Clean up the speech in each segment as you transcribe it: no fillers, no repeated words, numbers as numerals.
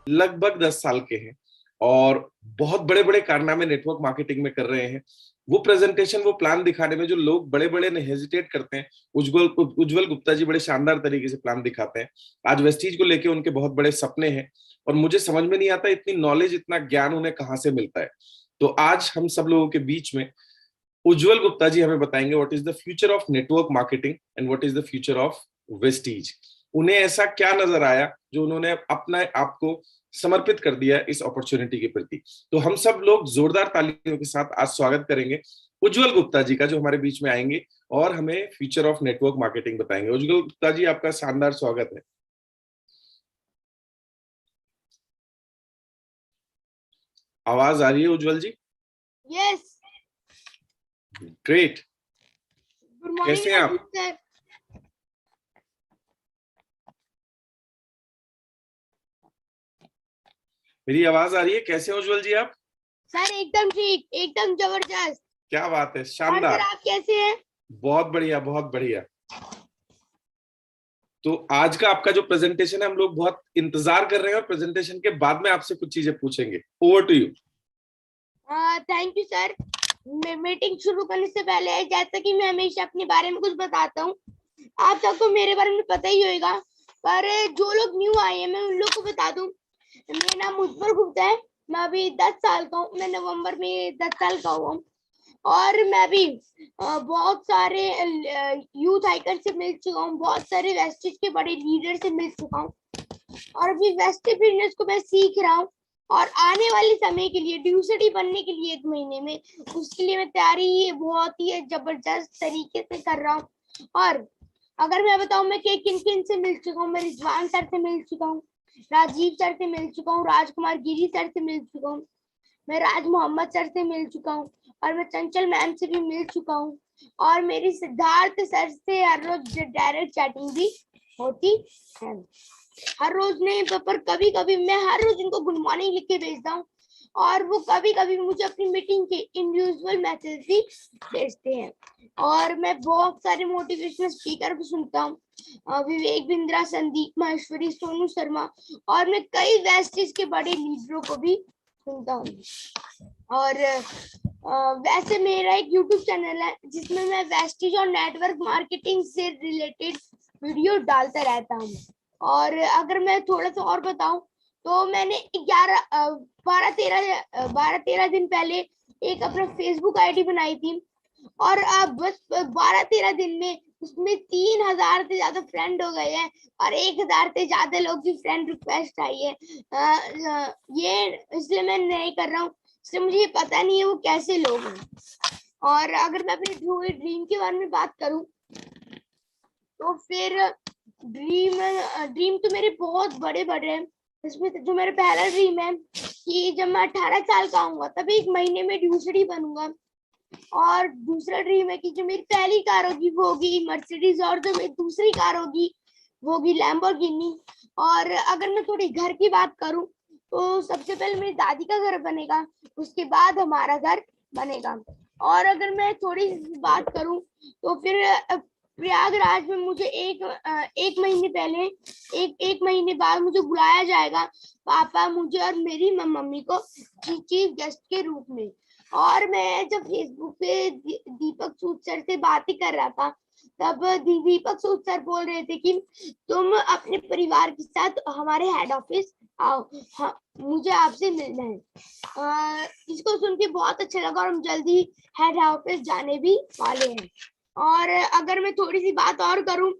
लगभग 10 साल के हैं और बहुत बड़े बड़े कारनामे नेटवर्क मार्केटिंग में कर रहे हैं। वो प्रेजेंटेशन, वो प्लान दिखाने में जो लोग बड़े बड़े ने हेजिटेट करते हैं, उज्जवल गुप्ता जी बड़े शानदार तरीके से प्लान दिखाते हैं। आज वेस्टीज को लेके उनके बहुत बड़े सपने हैं और मुझे समझ में नहीं आता इतनी नॉलेज, इतना ज्ञान उन्हें कहाँ से मिलता है। तो आज हम सब लोगों के बीच में उज्जवल गुप्ता जी हमें बताएंगे what is the future of network marketing and what is the future of Vestige. उन्हें ऐसा क्या नजर आया जो उन्होंने अपना आप को समर्पित कर दिया इस अपॉर्चुनिटी के प्रति। तो हम सब लोग जोरदार तालियों के साथ आज स्वागत करेंगे उज्जवल गुप्ता जी का, जो हमारे बीच में आएंगे और हमें फ्यूचर ऑफ नेटवर्क मार्केटिंग बताएंगे। उज्जवल गुप्ता जी, आपका शानदार स्वागत है। आवाज आ रही है उज्जवल जी? यस। ग्रेट। गुड मॉर्निंग कैसे हैं आप? सर। मेरी आवाज आ रही है? कैसे हैं उज्जवल जी आप? सर एकदम ठीक, एकदम जबरदस्त। क्या बात है, और सर शानदार। आप कैसे हैं? बहुत बढ़िया, बहुत बढ़िया। तो आज का आपका जो प्रेजेंटेशन है हम लोग बहुत इंतजार कर रहे हैं और प्रेजेंटेशन के बाद में आपसे कुछ चीजें पूछेंगे। Over to you. Thank you sir. Meeting शुरू करने से पहले जैसा कि मैं हमेशा अपने बारे में कुछ बताता हूँ, आप सबको मेरे बारे में पता ही होगा, पर जो लोग न्यू आए हैं मैं उन लोग को बता दूं। मेरा नाम उज्जवल गुप्ता है। मैं अभी 10 साल का हूँ। मैं नवंबर में 10 साल का हुआ हूँ और मैं भी बहुत सारे यूथ आइकन से मिल चुका हूँ, बहुत सारे वेस्टेज के बड़े लीडर से मिल चुका हूँ और अभी वेस्टेज बिजनेस को मैं सीख रहा हूँ और आने वाले समय के लिए ड्यूसिटी बनने के लिए 1 महीने में, उसके लिए मैं तैयारी बहुत ही जबरदस्त तरीके से कर रहा हूँ। और अगर मैं बताऊं मैं किन किन से मिल चुका हूँ, मैं रिजवान सर से मिल चुका हूँ, राजीव सर से मिल चुका हूँ, राजकुमार गिरी सर से मिल चुका हूँ, मैं राज मोहम्मद सर से मिल चुका हूँ और मैं चंचल मैम से भी मिल चुका हूँ और मेरी सिद्धार्थ सर से हर रोज डायरेक्ट चैटिंग भी होती है। हर रोज नहीं, पर कभी कभी मैं हर रोज इनको गुड मॉर्निंग लिख के भेजता हूँ और वो कभी कभी मुझे अपनी मीटिंग के इंडिविजुअल मैसेज भी भेजते हैं। और मैं बहुत सारे मोटिवेशनल स्पीकर भी सुनता हूँ, विवेक बिंद्रा, संदीप माहेश्वरी, सोनू शर्मा, और मैं कई वेस्टेज के बड़े लीडरों को भी सुनता हूँ। और वैसे मेरा एक YouTube चैनल है जिसमें मैं वेस्टेज और नेटवर्क मार्केटिंग से रिलेटेड वीडियो डालता रहता हूँ। और अगर मैं थोड़ा सा और बताऊं तो मैंने 12-13 दिन पहले एक अपना फेसबुक आईडी बनाई थी और अब बस 12-13 दिन में उसमें 3000 से ज्यादा फ्रेंड हो गए हैं और 1000 से ज्यादा लोग की फ्रेंड रिक्वेस्ट आई है। ये इसलिए मैं नहीं कर रहा हूँ, इसलिए मुझे ये पता नहीं है वो कैसे लोग हैं। और अगर मैं अपने ड्रीम के बारे में बात करूं तो फिर ड्रीम तो मेरे बहुत बड़े बड़े हैं। इसमें जो मेरा पहला ड्रीम है कि जब मैं 18 साल का होऊंगा तब 1 महीने में ड्यूसरी बनूंगा। और दूसरा ड्रीम है कि जो मेरी पहली कार होगी वो होगी मर्सिडीज और जो मेरी दूसरी कार होगी वो होगी लैम्बोर्गिनी। और अगर मैं थोड़ी घर की बात करूं तो सबसे पहले मेरी दादी का घर बनेगा, उसके बाद हमारा घर बनेगा। और अगर मैं थोड़ी बात करूं तो फिर प्रयागराज में मुझे एक महीने पहले एक महीने बाद मुझे बुलाया जाएगा, पापा मुझे और मेरी मम्मी को चीफ गेस्ट के रूप में। और मैं जब फेसबुक पे दीपक सूद सर से बात ही कर रहा था तब दीपक सूद सर बोल रहे थे कि तुम अपने परिवार के साथ हमारे हेड ऑफिस आओ, हाँ, मुझे आपसे मिलना है। इसको सुन के बहुत अच्छा लगा और हम जल्दी हेड ऑफिस जाने भी वाले हैं। और अगर मैं थोड़ी सी बात और करूं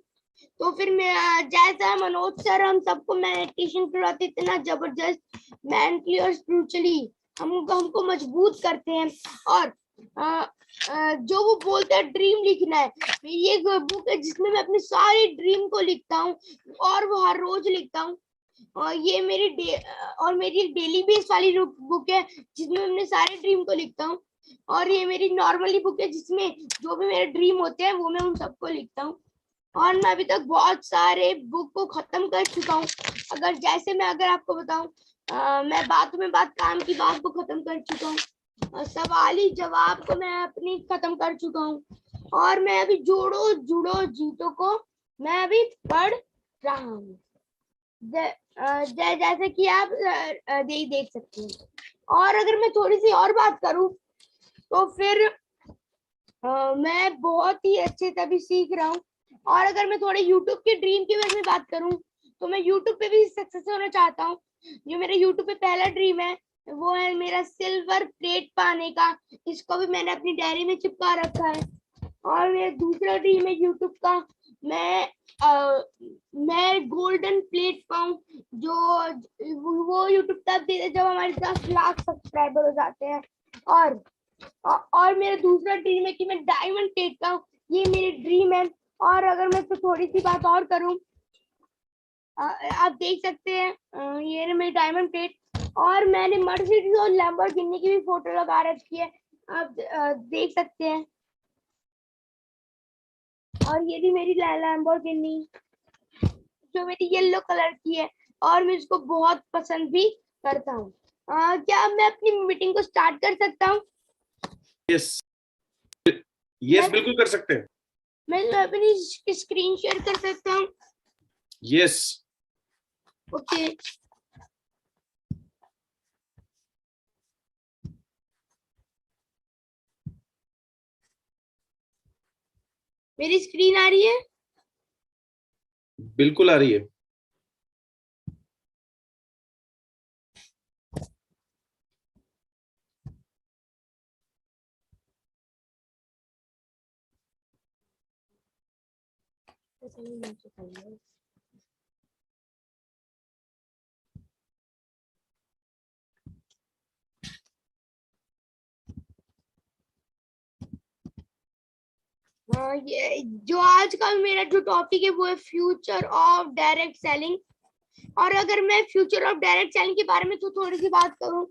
तो फिर मैं जैसा मनोज सर हम सबको मेडिटेशन करवाते, इतना जबरदस्त मेंटली और स्पिरिचुअली हमको मजबूत करते हैं। और जो वो बोलते हैं ड्रीम लिखना है, मेरी एक बुक है जिसमें मैं अपने सारे ड्रीम को लिखता हूँ और वो हर रोज लिखता हूँ। और ये मेरी और मेरी एक डेली बेस वाली बुक है जिसमें मैं अपने सारे ड्रीम को लिखता हूँ। और ये मेरी नॉर्मली बुक है जिसमें जो भी मेरे ड्रीम होते हैं वो मैं उन सबको लिखता हूँ। और मैं अभी तक बहुत सारे बुक को खत्म कर चुका हूँ। अगर आपको बताऊं, मैं बातों में बात काम की बात को खत्म कर चुका हूँ, सवाल ही जवाब को मैं अपनी खत्म कर चुका हूँ और मैं अभी जोड़ो जुड़ो जीतो को मैं अभी पढ़ रहा हूँ। जैसे कि आप देख सकते हैं। और अगर मैं थोड़ी सी और बात करूं तो फिर मैं बहुत ही अच्छे से अभी सीख रहा हूँ। और अगर मैं थोड़े YouTube के ड्रीम के बारे में बात करूं तो मैं YouTube पे भी सक्सेस होना चाहता हूँ। जो मेरा YouTube पे पहला ड्रीम है वो है मेरा सिल्वर प्लेट पाने का। इसको भी मैंने अपनी डायरी में चिपका रखा है। और मेरा दूसरा ड्रीम है YouTube का, मैं गोल्डन प्लेट पाऊं। जो वो YouTube तब देते हैं जब हमारे 10 लाख सब्सक्राइबर हो जाते हैं। और मेरा दूसरा ड्रीम है कि मैं डायमंड प्लेट पाऊं। ये मेरी ड्रीम है। और अगर मैं तो थोड़ी सी बात और करूं, आप देख सकते हैं ये मेरी डायमंड प्लेट। और मैंने मर्सिडीज और लैम्बोर्गिनी की भी फोटो लगा रखी है, आप देख सकते हैं। और ये भी मेरी लैम्बोर्गिनी जो मेरी येलो कलर की है और मैं इसको बहुत पसंद भी करता हूँ। क्या मैं अपनी मीटिंग को स्टार्ट कर सकता हूँ? यस यस, बिल्कुल कर सकते हैं। मैं अपनी स्क्रीन शेयर कर सकता हूँ? यस। ओके। मेरी स्क्रीन आ रही है? बिल्कुल आ रही है। ये जो आज का मेरा जो टॉपिक है वो है फ्यूचर ऑफ डायरेक्ट सेलिंग। और अगर मैं फ्यूचर ऑफ डायरेक्ट सेलिंग के बारे में तो थोड़ी सी बात करूं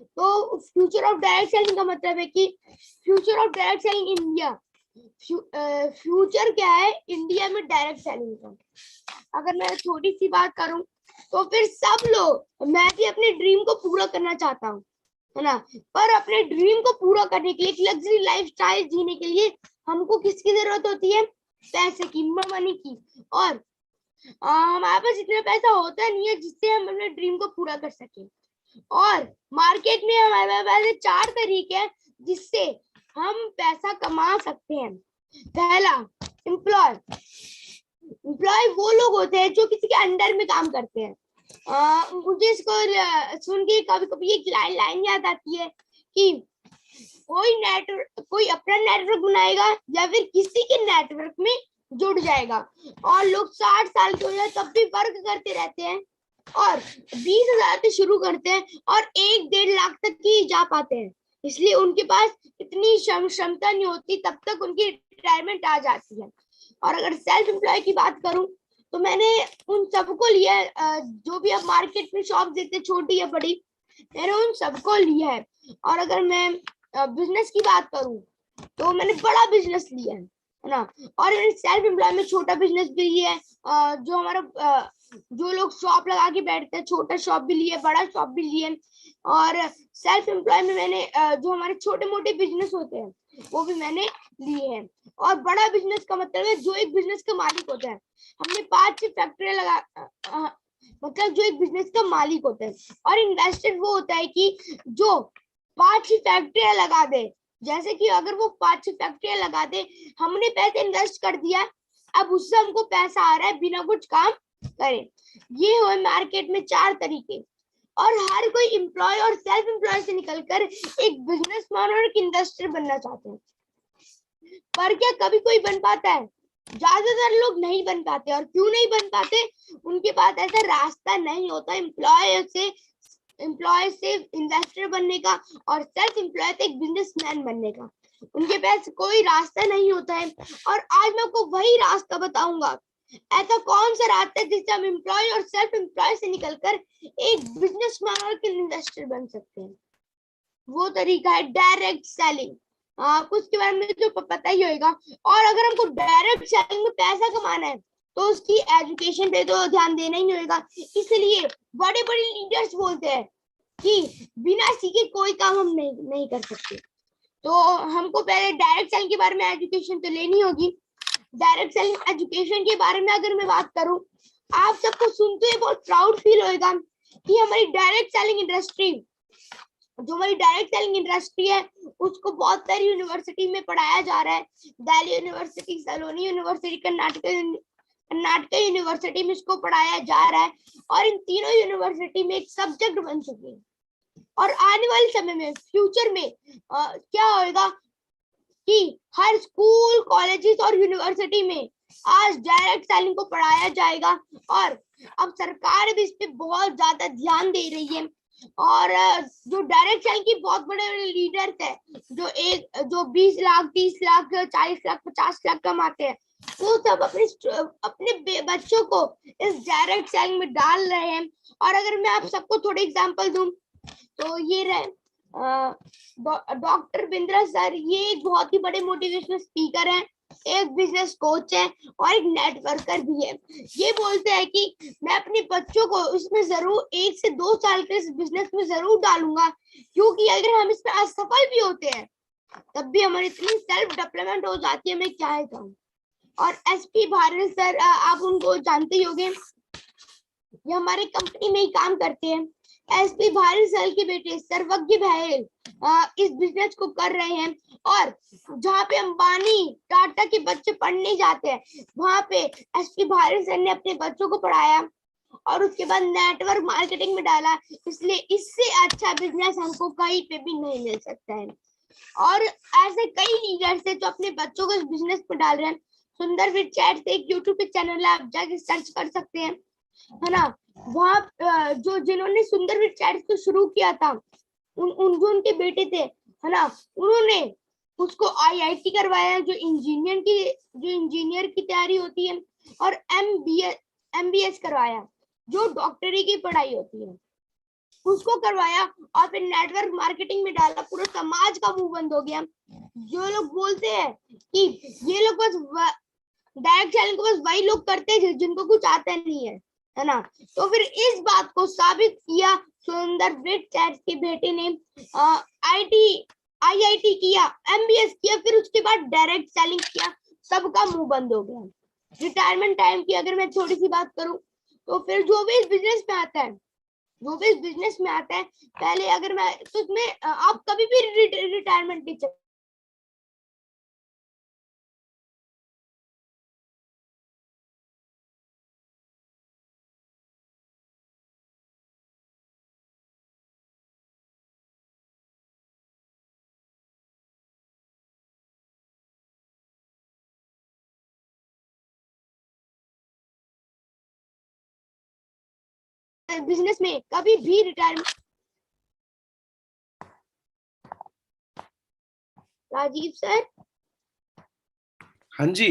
तो फ्यूचर ऑफ डायरेक्ट सेलिंग का मतलब है कि future of direct selling India. Future क्या है इंडिया में डायरेक्ट सेलिंग का। अगर मैं थोड़ी सी बात करूं तो फिर सब लोग, मैं भी अपने ड्रीम को पूरा करना चाहता हूँ, है ना। पर अपने ड्रीम को पूरा करने के लिए, एक लग्जरी लाइफस्टाइल जीने के लिए हमको किसकी जरूरत होती है? पैसे की, मनी की। और हमारे पास इतना पैसा होता नहीं है जिससे हम अपने ड्रीम को पूरा कर सके। और मार्केट में हमारे पास 4 तरीके हैं जिससे हम पैसा कमा सकते हैं। पहला, एम्प्लॉय। एम्प्लॉय वो लोग होते हैं जो किसी के अंडर में काम करते हैं। मुझे इसको सुन के कभी कभी एक लाइन याद आती है कि कोई अपना नेटवर्क बनाएगा या फिर किसी के नेटवर्क में जुड़ जाएगा। और लोग 60 साल के हो जाए तब भी वर्क करते रहते हैं और 20,000 से शुरू करते हैं और 1-1.5 लाख तक ही जा पाते हैं। इसलिए उनके पास इतनी क्षमता नहीं होती, तब तक उनकी रिटायरमेंट आ जाती है। और अगर सेल्फ एम्प्लॉय की बात करूं तो मैंने उन सबको लिया है जो भी अब मार्केट में शॉप देते, छोटी या बड़ी, मैंने उन सबको लिया है। और अगर मैं बिजनेस की बात करूं तो मैंने बड़ा बिजनेस लिया है ना। और मैंने सेल्फ एम्प्लॉय में छोटा बिजनेस भी लिया है। जो हमारा जो लोग शॉप लगा के बैठते हैं, छोटा शॉप भी लिए, बड़ा शॉप भी लिए। और सेल्फ एम्प्लॉय में मैंने जो हमारे छोटे मोटे बिजनेस होते हैं वो भी मैंने लिए हैं। और बड़ा बिजनेस का मतलब है जो एक बिजनेस का मालिक होता है। हमने 5-6 फैक्ट्रियां लगा, मतलब जो एक बिजनेस का मालिक होता है। और इन्वेस्टर वो होता है कि जो 5-6 फैक्ट्रियां लगा दे। जैसे कि अगर वो 5-6 फैक्ट्रियां लगा दे, हमने पैसे इन्वेस्ट कर दिया, अब उससे हमको पैसा आ रहा है बिना कुछ काम करे। ये हुए मार्केट में 4 तरीके। और हर कोई एम्प्लॉय और सेल्फ एम्प्लॉय से निकलकर एक बिजनेसमैन और एक इन्वेस्टर बनना चाहते हैं। पर क्या कभी कोई बन पाता है? ज्यादातर लोग नहीं बन पाते। और क्यों नहीं बन पाते? उनके पास ऐसा रास्ता नहीं होता एम्प्लॉय से इन्वेस्टर बनने का और सेल्फ एम्प्लॉय से एक बिजनेसमैन बनने का। उनके पास कोई रास्ता नहीं होता है। और आज मैं आपको वही रास्ता बताऊंगा। ऐसा कौन सा रास्ता है जिससे हम एम्प्लॉय और सेल्फ एम्प्लॉय से निकलकर एक बिजनेसमैन और इन्वेस्टर बन सकते हैं? वो तरीका है डायरेक्ट सेलिंग। आपको उसके बारे में तो पता ही होगा। और अगर हमको डायरेक्ट सेलिंग में पैसा कमाना है तो उसकी एजुकेशन पे तो ध्यान देना ही होगा। इसलिए बड़े बड़े लीडर्स बोलते हैं कि बिना सीखे कोई काम हम नहीं कर सकते। तो हमको पहले डायरेक्ट सेलिंग के बारे में एजुकेशन तो लेनी होगी। डायरेक्ट सेलिंग एजुकेशन के बारे में अगर मैं बात करूं, आप सबको सुनते हुए बहुत प्राउड फील होएगा कि हमारी डायरेक्ट सेलिंग इंडस्ट्री, जो हमारी डायरेक्ट सेलिंग इंडस्ट्री है, उसको बहुत सारी यूनिवर्सिटी में पढ़ाया जा रहा है। दिल्ली यूनिवर्सिटी, सलोनी यूनिवर्सिटी, कर्नाटक यूनिवर्सिटी में इसको पढ़ाया जा रहा है और इन तीनों यूनिवर्सिटी में एक सब्जेक्ट बन चुके हैं। और आने वाले समय में, फ्यूचर में क्या होगा कि हर स्कूल, कॉलेजेस और यूनिवर्सिटी में आज डायरेक्ट सेलिंग को पढ़ाया जाएगा। और अब सरकार भी इस पे बहुत ज्यादा ध्यान दे रही है। और जो डायरेक्ट सेलिंग की बहुत बड़े बड़े लीडर्स है, जो 20 लाख, 30 लाख, 40 लाख, 50 लाख कमाते हैं, वो सब अपने बच्चों को इस डायरेक्ट सेलिंग में डाल रहे हैं। और अगर मैं आप सबको थोड़े एग्जांपल दूं तो ये रहे डॉक्टर बिंद्रा सर, ये एक बहुत ही बड़े मोटिवेशनल स्पीकर हैं, एक बिजनेस कोच है और एक नेटवर्कर भी है। ये बोलते हैं कि मैं अपने बच्चों को इसमें जरूर 1 से 2 साल के इस बिजनेस में जरूर डालूंगा, क्योंकि अगर हम इसमें असफल भी होते हैं तब भी हमारी इतनी सेल्फ डेवलपमेंट हो जाती है, मैं क्या है कहूँ। और एसपी भारत सर, आप उनको जानते ही होंगे, ये हमारे कंपनी में ही काम करते हैं। एसपी भारत सर के बेटे सर्वज्ञ बहल इस बिजनेस को कर रहे हैं। और जहाँ पे अंबानी, टाटा के बच्चे पढ़ने जाते हैं, वहां पे एसपी भारत सर ने अपने बच्चों को पढ़ाया और उसके बाद नेटवर्क मार्केटिंग में डाला। इसलिए इससे अच्छा बिजनेस हमको कहीं पे भी नहीं मिल सकता है। और ऐसे कई लीडर्स है जो अपने बच्चों को इस बिजनेस में डाल रहे हैं। सुंदर विद चैट से एक यूट्यूब पे चैनल है, आप जाके सर्च कर सकते हैं, है ना। वहाँ जिन्होंने सुंदर विद चैट को शुरू किया था, जो उनके बेटे थे, है ना, उन्होंने उसको आईआईटी करवाया, जो इंजीनियर की तैयारी होती है, और एमबीएस करवाया, जो डॉक्टरी की पढ़ाई होती है, उसको करवाया। और फिर नेटवर्क मार्केटिंग में डाला, पूरा समाज का मुंह बंद हो गया। जो लोग बोलते हैं कि ये लोग बस डायरेक्ट सेलिंग को बस वही लोग करते हैं जिनको कुछ आता नहीं है ना, तो फिर इस बात को साबित किया सुंदर विद चैट के बेटे ने। आईआईटी किया, एमबीएस किया, फिर उसके बाद डायरेक्ट सेलिंग किया, सबका मुंह बंद हो गया। रिटायरमेंट टाइम की अगर मैं थोड़ी सी बात करूं, तो फिर जो भी इस बिजनेस में आता है, पहले अगर मैं तो उसमें आप कभी भी रिटायरमेंट नहीं चाहिए। बिजनेस में कभी भी रिटायरमेंट। राजीव सर, हाँ जी,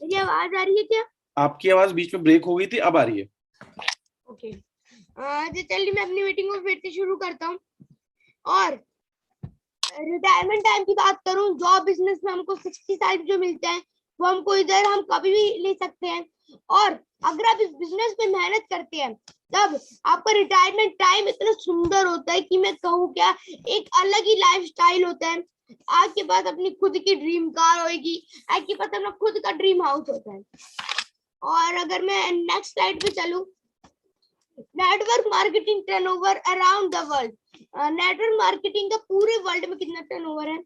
मेरी आवाज आ रही है क्या? आपकी आवाज बीच में ब्रेक हो गई थी, अब आ रही है। ओके, चलिए मैं अपनी मीटिंग को फिर से शुरू करता हूँ। और रिटायरमेंट टाइम की बात करूं, जॉब बिजनेस में हमको 60 साल जो मिलते हैं वो हमको इधर हम कभी भी ले सकते हैं। और अगर आप इस बिजनेस में मेहनत करते हैं तब आपका रिटायरमेंट टाइम इतना सुंदर होता है कि मैं कहूँ क्या, एक अलग ही लाइफस्टाइल होता है। आपके पास अपनी खुद की ड्रीम कार होगी, आपके पास अपना खुद का ड्रीम हाउस होता है। और अगर मैं नेक्स्ट स्लाइड पे चलूं, network marketing turnover around the world. Network marketing का पूरे वर्ल्ड में कितना टर्नओवर है,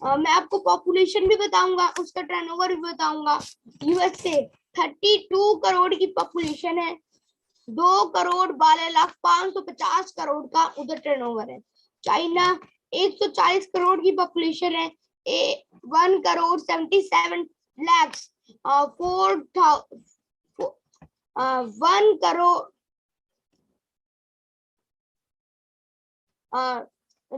मैं आपको पॉपुलेशन भी बताऊंगा, उसका टर्नओवर भी बताऊंगा। यूएसए 32 करोड़ की पॉपुलेशन है, 2 करोड़ 12 लाख 550 करोड़ का उधर टर्नओवर है। चाइना 140 करोड़ की पॉपुलेशन है, 1 करोड़ 77 लाख 1 करोड़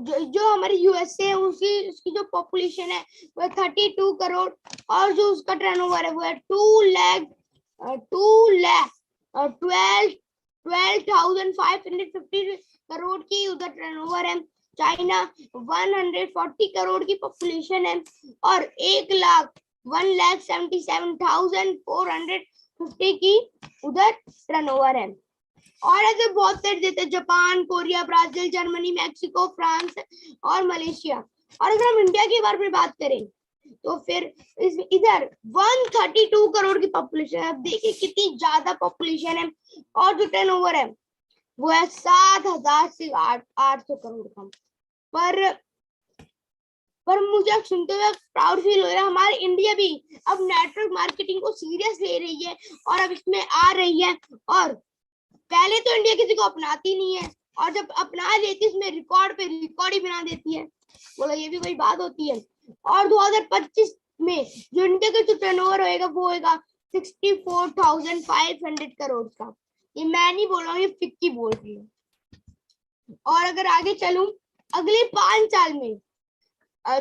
जो हमारी यूएसए है उसकी जो पॉपुलेशन है वो 32 करोड़, और जो उसका टर्नओवर है वो है 12,550 करोड़ की उधर टर्नओवर है। चाइना 140 करोड़ की पॉपुलेशन है और 1,77,450 की उधर टर्नओवर है। और ऐसे बहुत से देते हैं, Japan, Korea, Brazil, Germany, Mexico, France और मलेशिया। और अगर हम इंडिया के बारे में बात करें, तो फिर इधर 132 करोड़ की पॉपुलेशन है। अब देखिए कितनी ज्यादा पॉपुलेशन है, और जो टर्नओवर है वो है 7,000 से 800 करोड़ का। पर मुझे अब सुनते हुए प्राउड फील हो रहा है, हमारे इंडिया भी अब नेटवर्क मार्केटिंग को सीरियस ले रही है और अब इसमें आ रही है। और पहले तो इंडिया किसी को अपनाती नहीं है, और जब अपना लेती है उसमें रिकॉर्ड पे रिकॉर्ड ही बना देती है। बोलो ये भी कोई बात होती है। और 2025 में जो इंडिया का जो टर्नओवर होएगा वो होगा 64,500 करोड़ का। ये मैं नहीं बोल रहा हूँ, ये फिक्की बोल रही है। और अगर आगे चलूं, अगले 5 साल में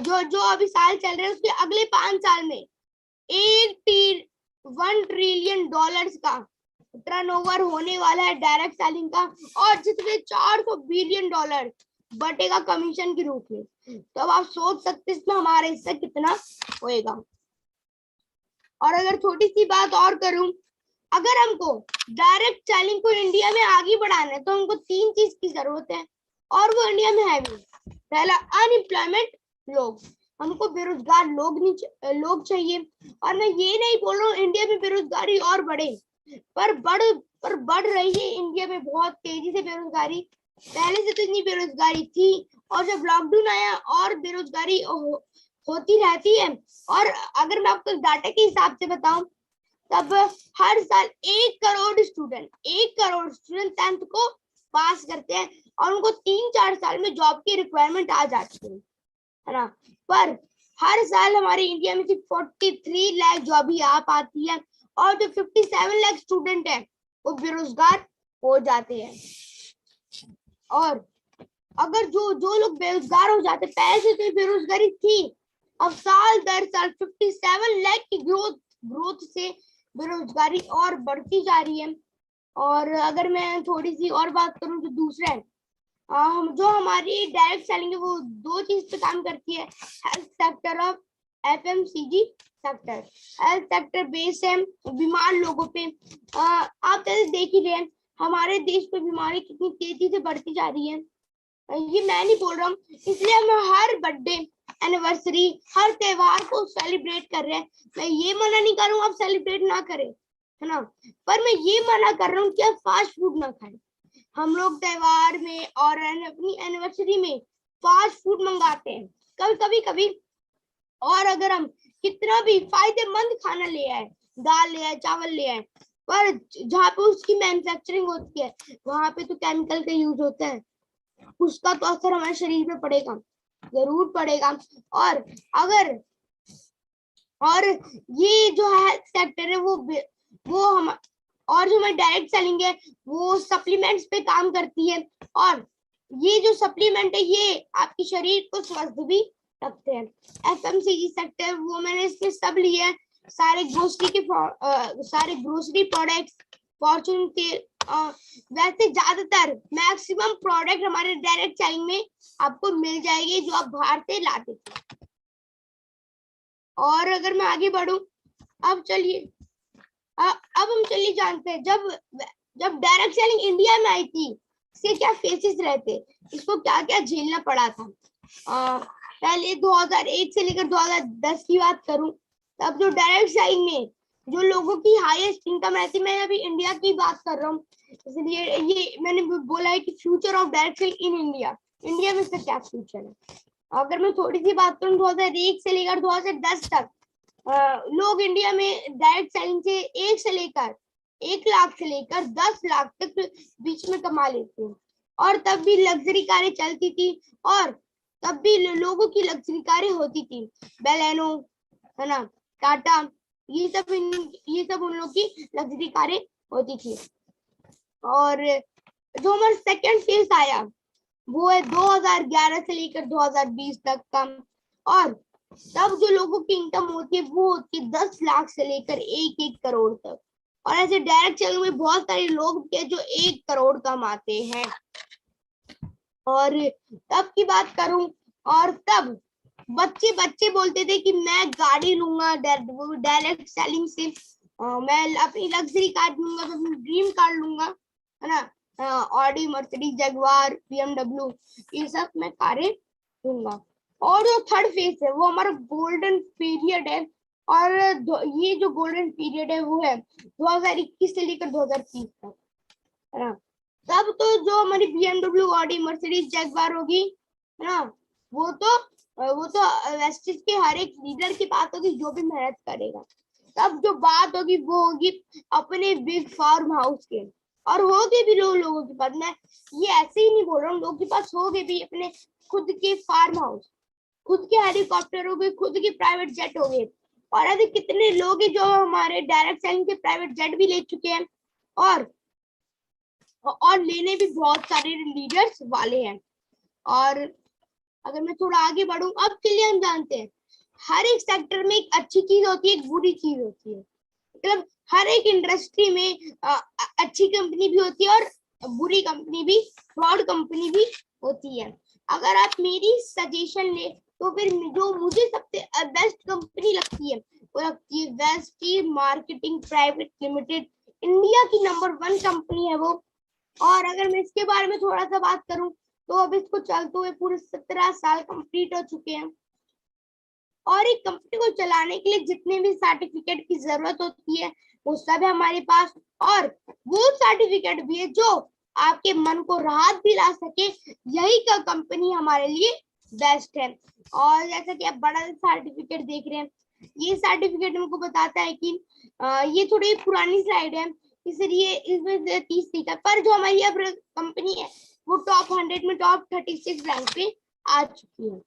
जो अभी साल चल रहे हैं उसके अगले 5 साल में 1 ट्रिलियन डॉलर्स का टर्नओवर होने वाला है डायरेक्ट सेलिंग का, और जिसमें 400 बिलियन डॉलर बटेगा कमीशन के रूप में। तो अब आप सोच सकते हैं इसमें हमारा हिस्सा कितना होएगा। और अगर छोटी सी बात और करूं, अगर हमको डायरेक्ट सेलिंग को इंडिया में आगे बढ़ाना है तो हमको 3 चीज की जरूरत है, और वो इंडिया में है भी। पहला, अनएम्प्लॉयमेंट लोग, हमको बेरोजगार लोग चाहिए। और मैं ये नहीं बोल रहा हूँ इंडिया में बेरोजगारी और बढ़े, पर बढ़ रही है इंडिया में बहुत तेजी से बेरोजगारी। पहले से तो इतनी बेरोजगारी थी, और जब लॉकडाउन आया और बेरोजगारी होती रहती है। और अगर मैं आपको डाटा के हिसाब से बताऊं, तब हर साल 1 करोड़ स्टूडेंट 10th को पास करते हैं, और उनको 3-4 साल में जॉब की रिक्वायरमेंट आ जाती है ना। पर हर साल हमारे इंडिया में सिर्फ 43 लाख जॉब ही आ पाती है, और जो 57 लाख स्टूडेंट है वो बेरोजगार हो जाते हैं। और अगर जो लोग बेरोजगार हो जाते, पहले से तो बेरोजगारी थी, अब साल दर साल 57 लाख की ग्रोथ से बेरोजगारी और बढ़ती जा रही है। और अगर मैं थोड़ी सी और बात करूं तो दूसरा है, जो हमारी डायरेक्ट सेलिंग है वो 2 चीज पे काम करती है, हेल्थ सेक्टर और FMCG sector. Health sector base है बीमार लोगों पे। आप देख ही रहे हैं हमारे देश पे बीमारी कितनी तेजी से बढ़ती जा रही है। ये मैं नहीं बोल रहा हूँ, इसलिए हम हर बर्थडे, एनिवर्सरी, हर त्योहार को सेलिब्रेट कर रहे हैं। मैं ये मना नहीं कर रहा हूँ आप सेलिब्रेट ना करें, है ना, पर मैं ये मना कर रहा हूँ कि आप फास्ट फूड ना खाएं। हम लोग त्योहार में और अपनी एनिवर्सरी में फास्ट फूड मंगाते हैं कभी। और अगर हम कितना भी फायदेमंद खाना ले आए, दाल ले आए, चावल ले आए, पर जहाँ पे उसकी मैन्युफैक्चरिंग होती है वहां पे तो केमिकल का यूज होता है, उसका तो असर हमारे शरीर पे पड़ेगा, जरूर पड़ेगा। और ये जो हेल्थ सेक्टर है वो हम, और जो हमारी डायरेक्ट सेलिंग है वो सप्लीमेंट्स पे काम करती है, और ये जो सप्लीमेंट है ये आपके शरीर को स्वस्थ भी रखते हैं। FMCG सेक्टर वो मैंने इसमें सब लिए हैं, सारे ग्रोसरी प्रोडक्ट्स, फॉर्चून तेल, वैसे ज्यादातर मैक्सिमम प्रोडक्ट हमारे डायरेक्ट सेलिंग में आपको मिल जाएगी जो आप बाहर से लाते थे। और अगर मैं आगे बढ़ूं, अब हम चलिए जानते हैं जब डायरेक्ट सेलिंग इंडिया में आई थी इसके क्या फेसेस रहते, इसको क्या क्या झेलना पड़ा था। पहले 2001 से लेकर 2010 की बात करूं, तब जो डायरेक्ट सेलिंग में जो लोगों की हाईएस्ट इनकम रहती, मैं अभी इंडिया की बात कर रहा हूँ, इसलिए ये मैंने बोला है कि future of direct selling in India में इसका क्या फ्यूचर है। अगर मैं थोड़ी सी बात करूँ 2001 से लेकर 2010 तक लोग इंडिया में डायरेक्ट सेलिंग से 1 लाख से लेकर 10 लाख तक बीच में कमा लेते हैं। और तब भी लग्जरी कारें चलती थी, और तब भी लोगों की लग्जरी कारें होती थी, बेलेनो, है ना, टाटा, ये सब उन लोग की लग्जरी कारें होती थी। और जो हमारा सेकंड फेज आया वो है 2011 से लेकर 2020 तक का, और तब जो लोगों की इनकम होती है वो होती है 10 लाख से लेकर 1 करोड़ तक। और ऐसे डायरेक्ट सेलिंग में बहुत सारे लोग भी हैं जो 1 करोड़ कमाते हैं। और तब की बात करूं, और तब बच्चे बोलते थे कि मैं गाड़ी लूंगा डायरेक्ट सेलिंग से, मैं अपनी लग्जरी कार लूंगा, अपनी ड्रीम कार लूंगा, है ना, ऑडी, मर्सिडीज, जगुआर, BMW, ये सब मैं कारें लूंगा। और जो थर्ड फेज है वो हमारा गोल्डन पीरियड है, और ये जो गोल्डन पीरियड है वो है 2021 से लेकर 2030 तक, है ना। तब तो जो हमारी BMW, ऑडी, मर्सिडीज, जैगवार होगी, है ना, वो तो वेस्टिज के हर एक लीडर की बात होगी जो भी मेहनत करेगा। तब जो बात होगी वो होगी अपने बिग फार्म हाउस के, और होगे भी लोगों के पास, मैं ये ऐसे ही नहीं बोल रहा हूँ, लोगों के पास होगे भी अपने खुद के फार्म हाउस, खुद के हेलीकॉप्टर हो गए, खुद के प्राइवेट जेट हो गए। और अभी कितने लोग हैं जो हमारे डायरेक्ट सेलिंग के प्राइवेट जेट भी ले चुके हैं, और लेने भी बहुत सारे लीडर्स वाले हैं। और अगर मैं थोड़ा आगे बढ़ूं, अब के लिए हम जानते हैं हर एक सेक्टर में एक अच्छी चीज होती है, एक बुरी चीज होती है। मतलब हर एक इंडस्ट्री में अच्छी कंपनी भी होती है और बुरी कंपनी भी, फ्रॉड कंपनी भी होती है। अगर आप मेरी सजेशन ले तो फिर जो मुझे सबसे बेस्ट कंपनी लगती है वो लगती है वेस्टी मार्केटिंग प्राइवेट लिमिटेड। इंडिया की नंबर 1 कंपनी है वो। और अगर मैं इसके बारे में थोड़ा सा बात करूं तो अब इसको चलते हुए पूरे 17 साल कंप्लीट हो चुके हैं। और एक कंपनी को चलाने के लिए जितने भी सर्टिफिकेट की जरूरत होती है वो सब है हमारे पास, और वो सर्टिफिकेट भी है जो आपके मन को राहत दिला सके, यही का कंपनी हमारे लिए बेस्ट है। और जैसा कि आप बड़ा सर्टिफिकेट देख रहे हैं, ये सर्टिफिकेट हमको बताता है कि ये थोड़ी पुरानी स्लाइड है इसलिए इसमें 30 लिखा, पर जो हमारी अब कंपनी है वो टॉप 100 में टॉप 36 रैंक पे आ चुकी है।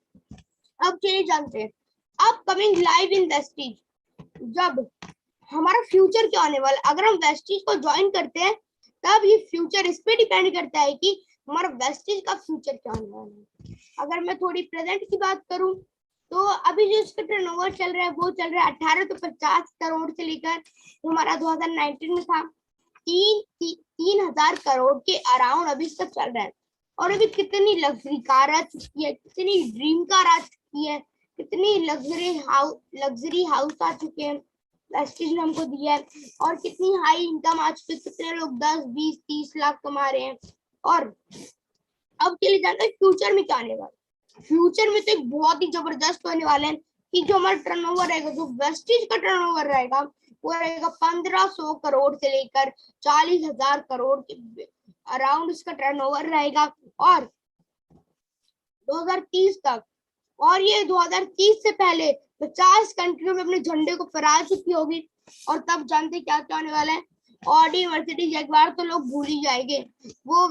अब चलिए जानते हैं अपकमिंग लाइव इन वेस्टीज, जब हमारा फ्यूचर क्या होने वाला। अगर हम वेस्टीज को ज्वाइन करते हैं तब ये फ्यूचर इस पे डिपेंड करता है कि हमारा वेस्टीज का फ्यूचर क्या होने वाला है। अगर मैं थोड़ी प्रेजेंट की बात करूं तो अभी जो इसका टर्नओवर चल रहा है वो चल रहा है 18 तो 50 करोड़ से लेकर, जो हमारा 2019 में था 3,000 करोड़ के अराउंड अभी तक चल रहा है। और अभी कितनी लग्जरी कार आ चुकी है, कितनी ड्रीम कार आ चुकी है, कितनी लग्जरी हाउस आ चुके हैं वेस्टीज ने हमको दिया है, और कितनी हाई इनकम आ चुकी है, कितने लोग 10, 20, 30 लाख कमा रहे हैं। और अब के लिए जानते हैं फ्यूचर में क्या आने वाला। फ्यूचर में तो एक बहुत ही जबरदस्त होने वाले हैं कि जो हमारा टर्नओवर रहेगा, जो वेस्टीज का टर्नओवर रहेगा वो रहेगा 1500 करोड़ से लेकर 40,000 करोड़ के अराउंड इसका टर्नओवर रहेगा, और 2030 तक। और ये 2030 से पहले 50 कंट्रियों में अपने झंडे को फहरा चुकी होगी। और तब जानते क्या क्या होने वाला है, ऑडी, मर्सिडीज, जगुआर तो लोग भूल ही जाएंगे, वो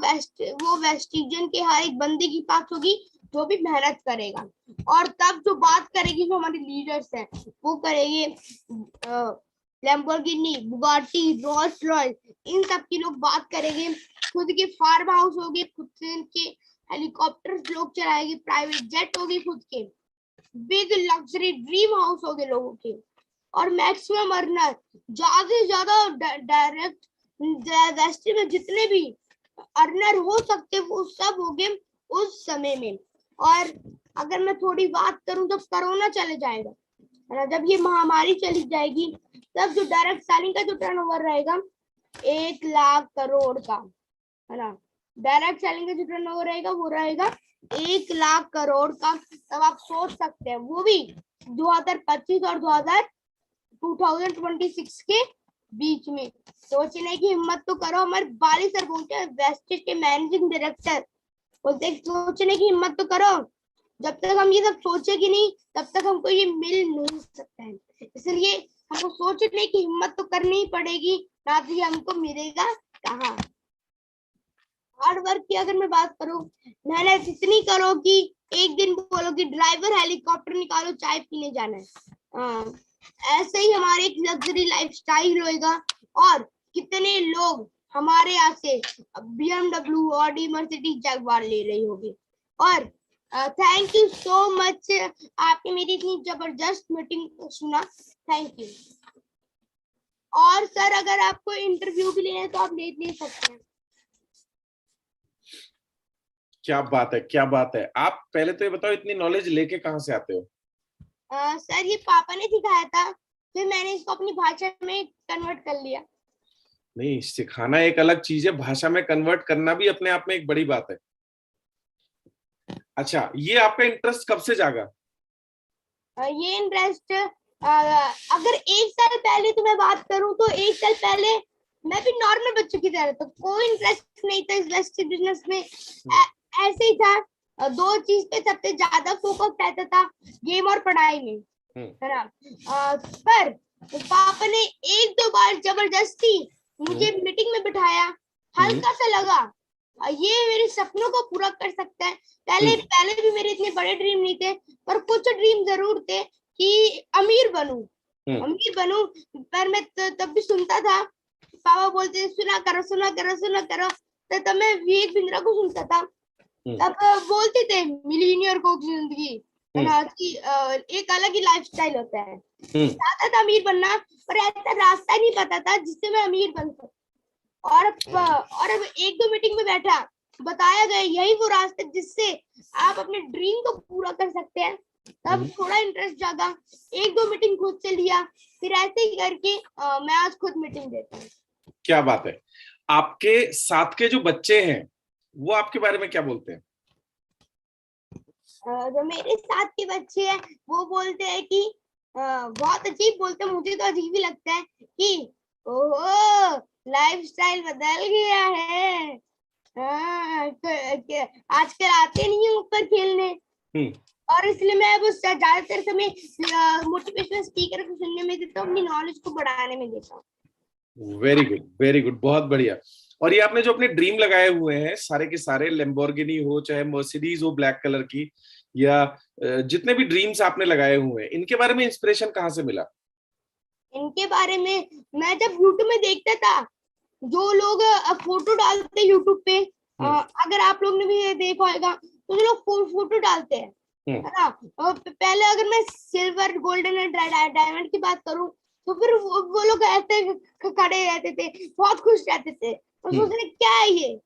वेस्टिजियन के हर एक बंदे की पास होगी जो भी मेहनत करेगा। और तब जो बात करेगी जो हमारे लीडर्स हैं वो करेंगे लैम्बोर्गिनी, बुगाटी, रोल्स रॉयस, इन सब की लोग बात करेंगे। खुद के फार्म हाउस होंगे, खुद के हेलीकॉप्टर्स लोग चलाएंगे, प्राइवेट जेट होगी, खुद के बिग लग्जरी ड्रीम हाउस होंगे लोगों के। और मैक्सिमम अर्नर ज्यादा से ज्यादा डायरेक्ट वेस्टी में जितने भी अर्नर हो सकते वो सब होंगे उस समय में। और अगर मैं थोड़ी बात करूं तो कोरोना चले जाएगा, जब ये महामारी चली जाएगी तब जो डायरेक्ट सेलिंग का जो टर्नओवर रहेगा 1 लाख करोड़ का, है ना, डायरेक्ट सेलिंग का जो टर्नओवर रहेगा वो रहेगा 1 लाख करोड़ का। तब आप सोच सकते हैं वो भी 2025 और 2026 के बीच में। सोचने की हिम्मत तो करो। हमारे बाली सर बोलते हैं वेस्टेज के मैनेजिंग डायरेक्टर बोलते, सोचने की हिम्मत तो करो। जब तक हम ये सब सोचेंगे नहीं तब तक हमको ये मिल नहीं सकता है, इसलिए हमको सोचने की हिम्मत तो करनी ही पड़ेगी, ना कि हमको मिलेगा कहाँ। हार्ड वर्क की अगर मैं बात करूं, मेहनत इतनी करो कि एक दिन बोलो कि ड्राइवर हेलीकॉप्टर निकालो चाय पीने जाना है। ऐसे ही हमारे एक लग्जरी लाइफस्टाइल होएगा। और कितने लोग हमारे यहाँ से BMW, ऑडी, मर्सिडीज, जगुआर ले रही होगी। और थैंक यू सो मच, आपने मेरी इतनी जबरदस्त मीटिंग सुना, थैंक यू। और सर अगर आपको इंटरव्यू भी लेना है तो आप ले सकते हैं। क्या बात है, क्या बात है। आप पहले तो ये बताओ इतनी नॉलेज लेके कहाँ से आते हो? सर ये पापा ने सिखाया था, फिर मैंने इसको अपनी भाषा में कन्वर्ट कर लिया। नहीं, सिखाना एक अलग चीज है, भाषा में कन्वर्ट करना भी अपने आप में एक बड़ी बात है। अच्छा, ये आपका इंटरेस्ट कब से जागा? ये इंटरेस्ट अगर 1 साल पहले तो मैं बात करूं तो 1 साल पहले मैं भी नॉर्मल बच्चों की तरह था, कोई इंटरेस्ट नहीं था इस बिजनेस में। ऐसे ही था, दो चीज पे सबसे ज्यादा फोकस रहता था, गेम और पढ़ाई में, है ना। पर पापा ने 1-2 बार जबरदस्ती मुझे मीटिंग में बिठाया, हल्का सा लगा ये मेरे सपनों को पूरा कर सकता है। पहले भी मेरे इतने बड़े ड्रीम नहीं थे, पर कुछ ड्रीम जरूर थे कि अमीर बनूं, अमीर बनूं। पर मैं तब भी सुनता था, पापा बोलते सुना करो सुना करो सुना करो, तो तब मैं विवेक बिंद्रा को सुनता था। तब बोलते थे मिलीनियर को जिंदगी है ना कि एक अलग ही लाइफस्टाइल होता है। चाहता था अमीर बनना, पर ऐसा रास्ता नहीं पता था जिससे मैं अमीर बन सकूं। और अब 1-2 मीटिंग में बैठा, बताया गया यही वो रास्ता जिससे आप अपने ड्रीम को पूरा कर सकते हैं। तब थोड़ा इंटरेस्ट जागा, 1-2 मीटिंग खुद से लिया, फिर ऐसे ही करके मैं आज खुद मीटिंग देता हूँ। क्या बात है। आपके साथ के जो बच्चे हैं वो आपके बारे में क्या बोलते हैं? जो मेरे साथ के बच्चे हैं वो बोलते हैं कि बहुत अजीब बोलते हैं, मुझे तो अजीब ही लगता है कि ओहो लाइफस्टाइल बदल गया है। आजकल आते नहीं है ऊपर खेलने, और इसलिए मैं बस ज्यादातर समय मोटिवेशनल स्पीकर को सुनने में देता हूँ, अपनी नॉलेज को बढ़ाने में देता हूँ। वेरी गुड, वेरी गुड, बहुत बढ़िया। और ये आपने जो अपने ड्रीम लगाए हुए हैं सारे के सारे, लैम्बोर्गिनी हो चाहे मर्सिडीज हो ब्लैक कलर की, या जितने भी ड्रीम्स आपने लगाए हुए हैं, इनके बारे में इंस्पिरेशन कहाँ से मिला? इनके बारे में मैं जब यूट्यूब में देखता था, जो लोग फोटो डालते यूट्यूब पे, अगर आप लोग ने भी देखा होगा तो जो लोग फोटो डालते हैं, है ना। और पहले अगर मैं सिल्वर गोल्डन और डायमंड की बात करूं तो फिर वो लोग ऐसे खड़े रहते थे, बहुत खुश रहते थे, और सोच रहे क्या है ये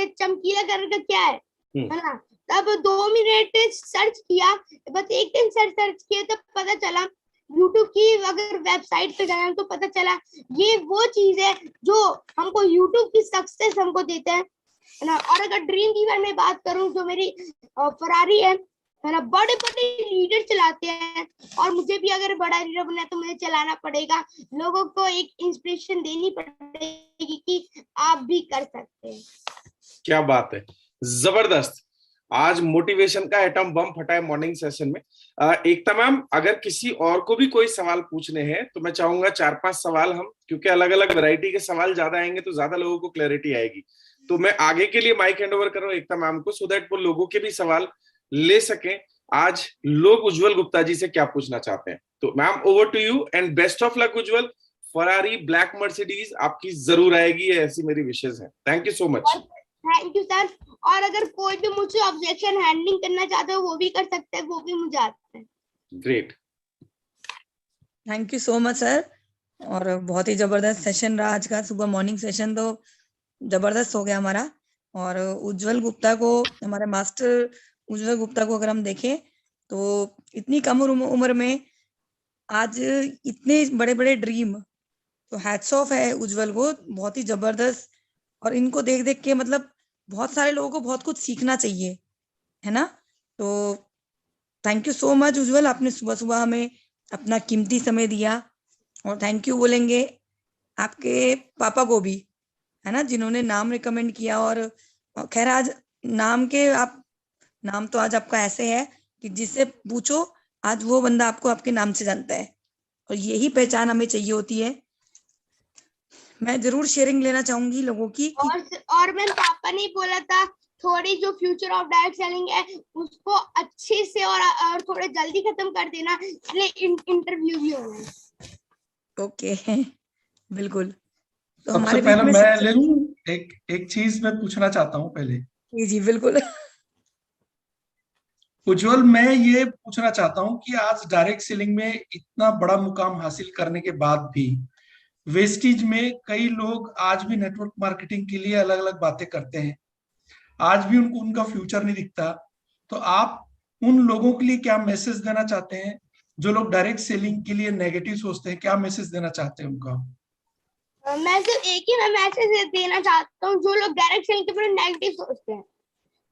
चमकीला कलर का क्या है ना। तब 2 मिनट सर्च किया, बस एक दिन सर्च किया, तब पता चला यूट्यूब की अगर वेबसाइट पे गए तो पता चला ये वो चीज है जो हमको यूट्यूब की सक्सेस हमको देता है ना। और अगर ड्रीम की बारे में बात करूं, जो मेरी फरारी है ना, बड़े बड़े लीडर चलाते हैं, और मुझे भी अगर बड़ा लीडर बनना है तो मुझे चलाना पड़ेगा, लोगों को एक इंस्पिरेशन देनी पड़ेगी कि आप भी कर सकते हैं। क्या बात है, जबरदस्त। आज मोटिवेशन का एटम बम फटा है मॉर्निंग सेशन में। एकता मैम, अगर किसी और को भी कोई सवाल पूछने हैं तो मैं चाहूंगा 4-5 सवाल हम, क्योंकि अलग अलग वैरायटी के सवाल ज्यादा आएंगे तो ज्यादा लोगों को क्लैरिटी आएगी। तो मैं आगे के लिए माइक हैंड ओवर कर रहा हूँ एकता मैम को, सो दैट वो लोगों के भी सवाल ले सकें। आज लोग उज्जवल गुप्ता जी से क्या पूछना चाहते हैं। तो ma'am, over to you and best of luck Ujjwal. Ferrari black Mercedes आपकी जरूर आएगी, ऐसी मेरी विशेष है। Thank you so much. Thank you sir. और अगर कोई भी मुझे ऑब्जेक्शन हैंडलिंग करना चाहता है वो भी कर सकते हैं, वो भी मुझे आता है। Great, thank you so much sir. और बहुत ही जबरदस्त सेशन रहा आज का, सुबह मॉर्निंग सेशन तो जबरदस्त हो गया हमारा। और उज्जवल गुप्ता को, हमारे मास्टर उज्जवल गुप्ता को अगर हम देखें तो इतनी कम उम्र में आज इतने बड़े बड़े ड्रीम, तो हैट्स ऑफ है उज्जवल को, बहुत ही जबरदस्त। और इनको देख देख के मतलब बहुत सारे लोगों को बहुत कुछ सीखना चाहिए, है ना। तो थैंक यू सो मच उज्जवल, आपने सुबह सुबह हमें अपना कीमती समय दिया। और थैंक यू बोलेंगे आपके पापा को भी, है ना, जिन्होंने नाम रिकमेंड किया। और खैर आज नाम तो आज आपका ऐसे है कि जिससे पूछो आज वो बंदा आपको आपके नाम से जानता है, और यही पहचान हमें चाहिए होती है। मैं जरूर शेयरिंग लेना चाहूंगी लोगों की और मैं पापा ने बोला था थोड़ी जो फ्यूचर ऑफ डायरेक्ट सेलिंग है उसको अच्छे से और थोड़ा जल्दी खत्म कर देना, इसलिए इंटरव्यू भी होना है। ओके बिल्कुल। तो सबसे पहले मैं ले लूं, एक चीज मैं पूछना चाहता हूं पहले। जी बिल्कुल। उज्जवल, मैं ये पूछना चाहता हूं कि आज डायरेक्ट सेलिंग में इतना बड़ा मुकाम हासिल करने के बाद भी वेस्टेज में कई लोग आज भी नेटवर्क मार्केटिंग के लिए अलग अलग बातें करते हैं, आज भी उनको उनका फ्यूचर नहीं दिखता। तो आप उन लोगों के लिए क्या मैसेज देना चाहते हैं जो लोग डायरेक्ट सेलिंग के लिए नेगेटिव सोचते हैं? क्या मैसेज देना चाहते हैं उनका? मैं सिर्फ एक ही मैसेज देना चाहता हूँ, जो लोग डायरेक्ट सेलिंग के बारे में नेगेटिव सोचते हैं,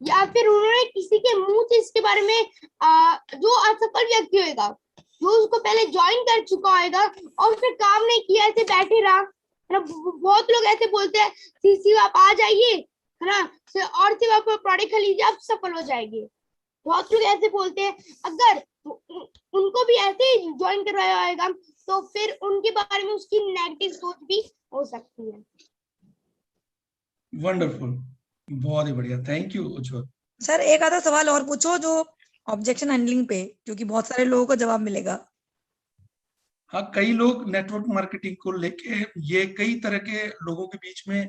या फिर उन्होंने किसी के मुंह से इसके बारे में जो असफल व्यक्ति होगा, जो उसको पहले ज्वाइन कर चुका होगा और फिर काम नहीं किया, ऐसे बैठे रहा, है ना। बहुत लोग ऐसे बोलते हैं सीसी आप आ जाइए, है ना, और सिर्फ आप प्रोडक्ट खरीदिए आप सफल हो जाएंगे। बहुत लोग ऐसे बोलते हैं। अगर उनको भी ऐसे ही ज्वाइन करवाया होगा तो फिर उनके बारे में उसकी नेगेटिव सोच भी हो सकती है। वंडरफुल, बहुत ही बढ़िया, थैंक यू उज्जवल। सर एक आधा सवाल और पूछो जो ऑब्जेक्शन हैंडलिंग पे, क्योंकि बहुत सारे लोगों को जवाब मिलेगा। हाँ, कई लोग नेटवर्क मार्केटिंग को लेके, ये कई तरह के लोगों के बीच में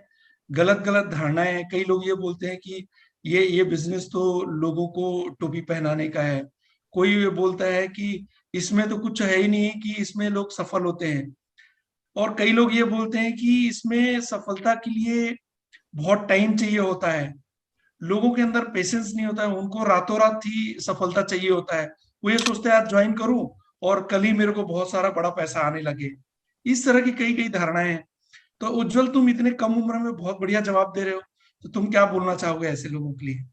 गलत गलत धारणाएं हैं। कई लोग ये बोलते हैं कि ये बिजनेस तो लोगों को टोपी पहनाने का है। कोई ये बोलता है कि इसमें तो कुछ है ही नहीं कि इसमें लोग सफल होते हैं। और कई लोग ये बोलते हैं कि इसमें सफलता के लिए बहुत टाइम चाहिए होता है, लोगों के अंदर पेशेंस नहीं होता है, उनको रातों रात ही सफलता चाहिए होता है। वो ये सोचते हैं आज ज्वाइन करूं और कल ही मेरे को बहुत सारा बड़ा पैसा आने लगे। इस तरह की कई कई धारणाएं हैं। तो उज्जवल, तुम इतने कम उम्र में बहुत बढ़िया जवाब दे रहे हो, तो तुम क्या बोलना चाहोगे ऐसे लोगों के लिए?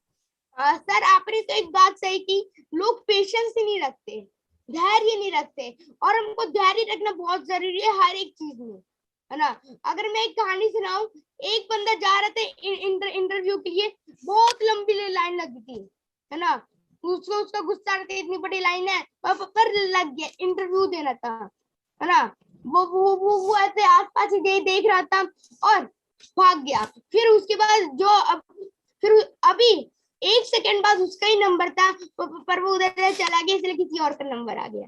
सर आपने तो एक बात सही की, लोग पेशेंस ही नहीं रखते, धैर्य नहीं रखते, और हमको धैर्य रखना बहुत जरूरी है हर एक चीज में, है ना। अगर मैं एक कहानी सुनाऊं, एक बंदा जा रहा था इंटरव्यू के लिए, बहुत लंबी लाइन लगी थी, है ना। उसको उसका गुस्सा आ रहा था, इतनी बड़ी लाइन है, पर लग गया, इंटरव्यू देना था, है ना। वो ऐसे आसपास ही देख रहा था और भाग गया। फिर उसके बाद फिर अभी 1 सेकंड बाद उसका ही नंबर था, पर वो उधर चला गया, इसलिए किसी और का नंबर आ गया।